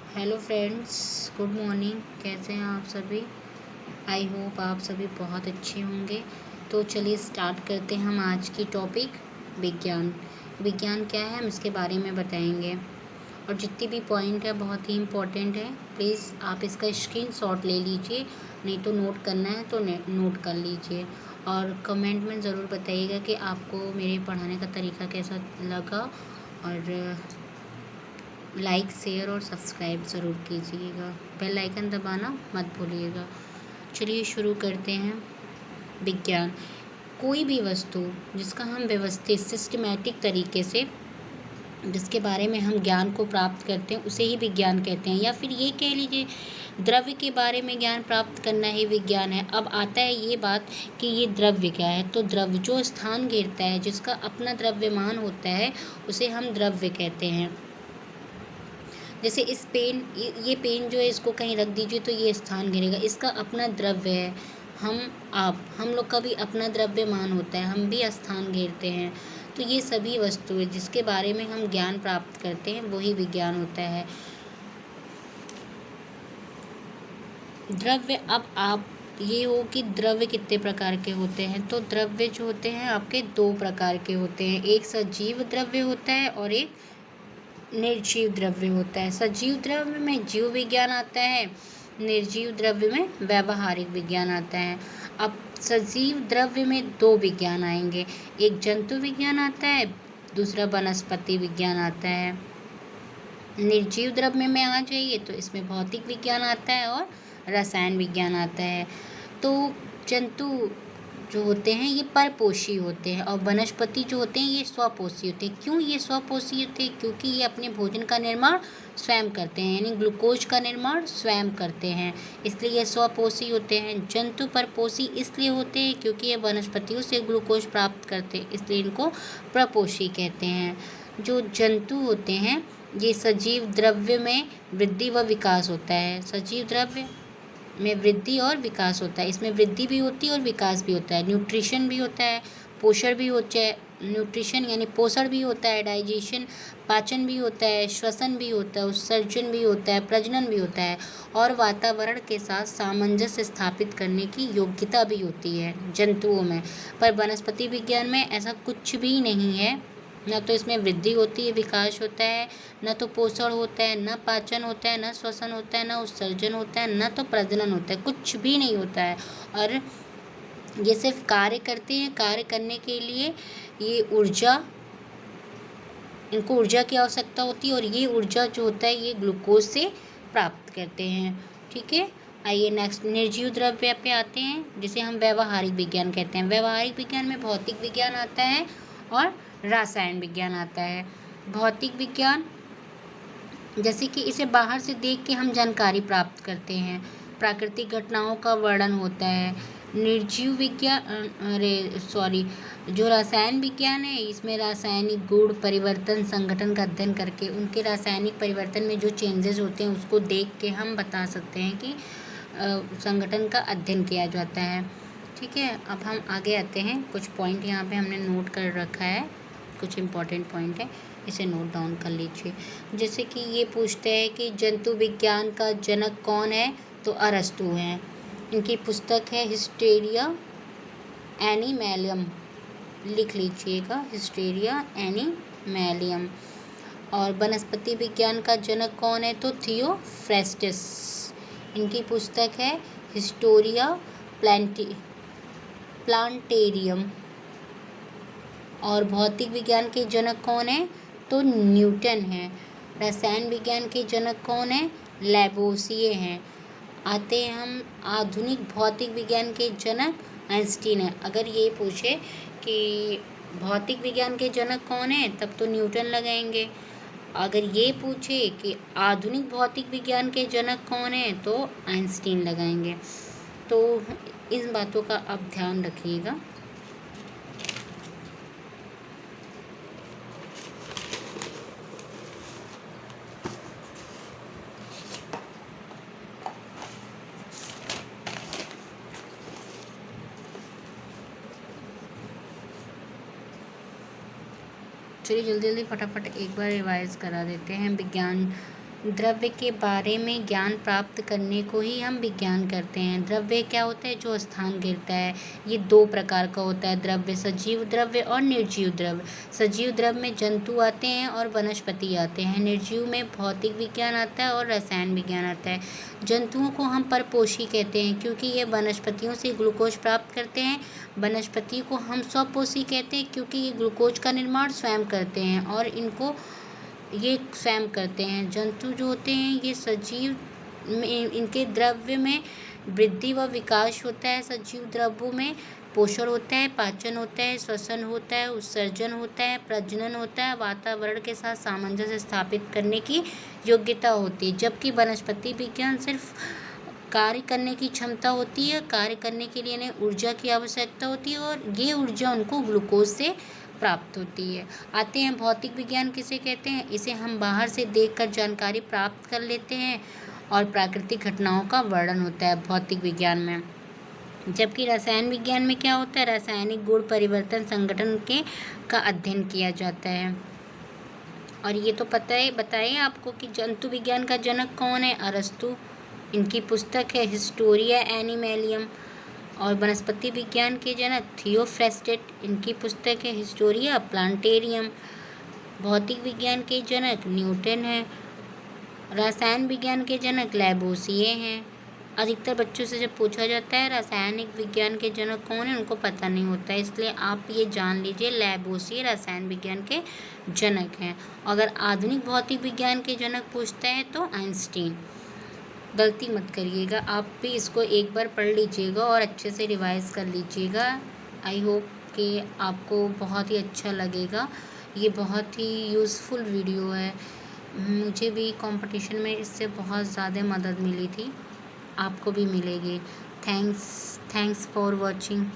Hello friends, good morning. कैसे हैं आप सभी? आई होप आप सभी बहुत अच्छे होंगे। तो चलिए स्टार्ट करते हैं हम आज की टॉपिक विज्ञान। विज्ञान क्या है हम इसके बारे में बताएंगे, और जितनी भी पॉइंट है बहुत ही इम्पोर्टेंट है। प्लीज़ आप इसका स्क्रीनशॉट ले लीजिए, नहीं तो नोट करना है तो नोट कर लीजिए। और कमेंट में ज़रूर बताइएगा कि आपको मेरे पढ़ाने का तरीका कैसा लगा, और लाइक शेयर और सब्सक्राइब ज़रूर कीजिएगा। बेल आइकन दबाना मत भूलिएगा। चलिए शुरू करते हैं। विज्ञान कोई भी वस्तु जिसका हम व्यवस्थित सिस्टमैटिक तरीके से जिसके बारे में हम ज्ञान को प्राप्त करते हैं उसे ही विज्ञान कहते हैं। या फिर ये कह लीजिए द्रव्य के बारे में ज्ञान प्राप्त करना ही विज्ञान है। अब आता है ये बात कि ये द्रव्य क्या है। तो द्रव्य जो स्थान घेरता है, जिसका अपना द्रव्यमान होता है, उसे हम द्रव्य कहते हैं। जैसे इस पेन ये पेन जो है इसको कहीं रख दीजिए तो ये स्थान घेरेगा, इसका अपना द्रव्य है। हम लोग का भी अपना द्रव्यमान होता है, हम भी स्थान घेरते हैं। तो ये सभी वस्तुएं जिसके बारे में हम ज्ञान प्राप्त करते हैं वही विज्ञान होता है। द्रव्य, अब आप ये हो कि द्रव्य कितने प्रकार के होते हैं। तो द्रव्य जो होते हैं आपके दो प्रकार के होते हैं। एक सजीव द्रव्य होता है और एक निर्जीव द्रव्य होता है। सजीव द्रव्य में जीव विज्ञान आता है, निर्जीव द्रव्य में व्यावहारिक विज्ञान आता है। अब सजीव द्रव्य में दो विज्ञान आएंगे, एक जंतु विज्ञान आता है, दूसरा वनस्पति विज्ञान आता है। निर्जीव द्रव्य में आ जाइए तो इसमें भौतिक विज्ञान आता है और रसायन विज्ञान आता है। तो जंतु जो होते हैं ये परपोषी होते हैं, और वनस्पति जो होते हैं ये स्वपोषी होते हैं। क्यों ये स्वपोषी होते हैं? क्योंकि ये अपने भोजन का निर्माण स्वयं करते हैं, यानी ग्लूकोज का निर्माण स्वयं करते हैं, इसलिए ये स्वपोषी होते हैं। जंतु परपोषी इसलिए होते हैं क्योंकि ये वनस्पतियों से ग्लूकोज प्राप्त करते हैं, इसलिए इनको प्रपोषी कहते हैं। जो जंतु होते हैं ये सजीव द्रव्य में वृद्धि व विकास होता है। सजीव द्रव्य में वृद्धि और विकास होता है, इसमें वृद्धि भी होती है और विकास भी होता है। न्यूट्रिशन भी होता है, पोषण भी होता है। न्यूट्रिशन यानी पोषण भी होता है, डाइजेशन पाचन भी होता है, श्वसन भी होता है, उत्सर्जन भी होता है, प्रजनन भी होता है, और वातावरण के साथ सामंजस्य स्थापित करने की योग्यता भी होती है जंतुओं में। पर वनस्पति विज्ञान में ऐसा कुछ भी नहीं है। न तो इसमें वृद्धि होती है, विकास होता है, न तो पोषण होता है, न पाचन होता है, न श्वसन होता है, न उत्सर्जन होता है, न तो प्रजनन होता है, कुछ भी नहीं होता है। और ये सिर्फ कार्य करते हैं। कार्य करने के लिए ये इनको ऊर्जा की आवश्यकता होती है, और ये ऊर्जा जो होता है ये ग्लूकोज से प्राप्त करते हैं। ठीक है, आइए नेक्स्ट निर्जीव द्रव्य पे आते हैं, जिसे हम व्यावहारिक विज्ञान कहते हैं। व्यावहारिक विज्ञान में भौतिक विज्ञान आता है और रसायन विज्ञान आता है। भौतिक विज्ञान जैसे कि इसे बाहर से देख के हम जानकारी प्राप्त करते हैं, प्राकृतिक घटनाओं का वर्णन होता है। निर्जीव विज्ञान जो रसायन विज्ञान है इसमें रासायनिक गुण परिवर्तन संगठन का अध्ययन करके उनके रासायनिक परिवर्तन में जो चेंजेस होते हैं उसको देख के हम बता सकते हैं कि संगठन का अध्ययन किया जाता है। ठीक है, अब हम आगे आते हैं। कुछ पॉइंट यहाँ पे हमने नोट कर रखा है, कुछ इम्पॉर्टेंट पॉइंट है, इसे नोट डाउन कर लीजिए। जैसे कि ये पूछते हैं कि जंतु विज्ञान का जनक कौन है, तो अरस्तु हैं। इनकी पुस्तक है हिस्टेरिया एनिमैलियम, लिख लीजिएगा हिस्टेरिया एनिमैलियम। और वनस्पति विज्ञान का जनक कौन है, तो थियोफ्रेस्टस। इनकी पुस्तक है हिस्टोरिया प्लांटेरियम। और भौतिक विज्ञान के जनक कौन है, तो न्यूटन है। रसायन विज्ञान के जनक कौन है, लैवोसिए हैं। आते हैं हम आधुनिक भौतिक विज्ञान के जनक आइंस्टीन है। अगर ये पूछे कि भौतिक विज्ञान के जनक कौन है तब तो न्यूटन लगाएंगे। अगर ये पूछे कि आधुनिक भौतिक विज्ञान के जनक कौन है तो आइंस्टीन लगाएंगे। तो इन बातों का आप ध्यान रखिएगा। चलिए जल्दी जल्दी फटाफट एक बार रिवाइज करा देते हैं। विज्ञान द्रव्य के बारे में ज्ञान प्राप्त करने को ही हम विज्ञान करते हैं। द्रव्य क्या होता है? जो स्थान घेरता है। ये दो प्रकार का होता है द्रव्य, सजीव द्रव्य और निर्जीव द्रव्य। सजीव द्रव्य में जंतु आते हैं और वनस्पति आते हैं। निर्जीव में भौतिक विज्ञान आता है और रसायन विज्ञान आता है। जंतुओं को हम परपोषी कहते हैं क्योंकि ये वनस्पतियों से ग्लूकोज प्राप्त करते हैं। वनस्पति को हम स्वपोषी कहते हैं क्योंकि ये ग्लूकोज का निर्माण स्वयं करते हैं और ये स्वयं करते हैं। जंतु जो होते हैं ये सजीव में, इनके द्रव्य में वृद्धि व विकास होता है। सजीव द्रव्यों में पोषण होता है, पाचन होता है, श्वसन होता है, उत्सर्जन होता है, प्रजनन होता है, वातावरण के साथ सामंजस्य स्थापित करने की योग्यता होती है। जबकि वनस्पति विज्ञान सिर्फ कार्य करने की क्षमता होती है। कार्य करने के लिए इन्हें ऊर्जा की आवश्यकता होती है और ये ऊर्जा उनको ग्लूकोज से प्राप्त होती है। आते हैं भौतिक विज्ञान किसे कहते हैं? इसे हम बाहर से देखकर जानकारी प्राप्त कर लेते हैं और प्राकृतिक घटनाओं का वर्णन होता है भौतिक विज्ञान में। जबकि रसायन विज्ञान में क्या होता है? रासायनिक गुण परिवर्तन संगठन का अध्ययन किया जाता है। और ये तो बताइए आपको कि जंतु विज्ञान का जनक कौन है? अरस्तु। इनकी पुस्तक है हिस्टोरिया एनिमलियम। और वनस्पति विज्ञान के जनक थियोफ्रेस्टेट। इनकी पुस्तक है हिस्टोरिया प्लांटेरियम। भौतिक विज्ञान के जनक न्यूटन है। रसायन विज्ञान के जनक लैवोसिए हैं। अधिकतर बच्चों से जब पूछा जाता है रासायनिक विज्ञान के जनक कौन है, उनको पता नहीं होता है, इसलिए आप ये जान लीजिए लैवोसिए रसायन विज्ञान के जनक हैं। अगर आधुनिक भौतिक विज्ञान के जनक पूछता है तो आइंस्टीन। गलती मत करिएगा, आप भी इसको एक बार पढ़ लीजिएगा और अच्छे से रिवाइज़ कर लीजिएगा। आई होप कि आपको बहुत ही अच्छा लगेगा। ये बहुत ही यूज़फुल वीडियो है। मुझे भी कंपटीशन में इससे बहुत ज़्यादा मदद मिली थी, आपको भी मिलेगी। Thanks for watching.